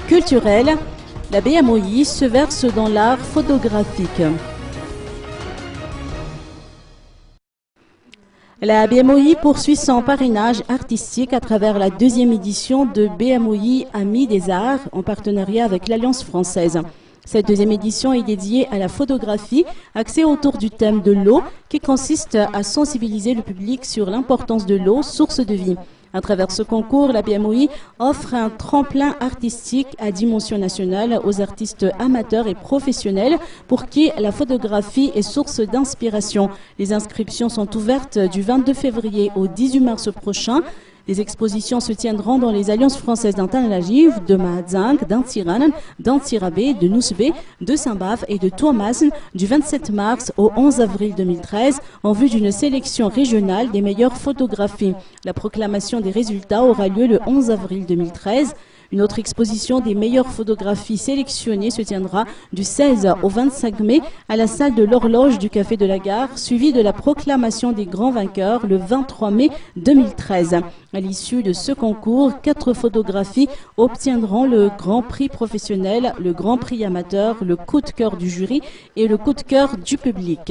culturelle, la BMOI se verse dans l'art photographique. La BMOI poursuit son parrainage artistique à travers la deuxième édition de BMOI Amis des Arts en partenariat avec l'Alliance française. Cette deuxième édition est dédiée à la photographie, axée autour du thème de l'eau, qui consiste à sensibiliser le public sur l'importance de l'eau, source de vie. À travers ce concours, la BMOI offre un tremplin artistique à dimension nationale aux artistes amateurs et professionnels pour qui la photographie est source d'inspiration. Les inscriptions sont ouvertes du 22 février au 18 mars prochain. Les expositions se tiendront dans les alliances françaises d'Antananarivo, de Mahadzang, d'Antiranan, d'Antirabé, de Nousbé, de Saint-Bave et de Tuamasin du 27 mars au 11 avril 2013 en vue d'une sélection régionale des meilleures photographies. La proclamation des résultats aura lieu le 11 avril 2013. Une autre exposition des meilleures photographies sélectionnées se tiendra du 16 au 25 mai à la salle de l'Horloge du Café de la Gare, suivie de la proclamation des grands vainqueurs le 23 mai 2013. À l'issue de ce concours, 4 photographies obtiendront le Grand Prix professionnel, le Grand Prix amateur, le coup de cœur du jury et le coup de cœur du public.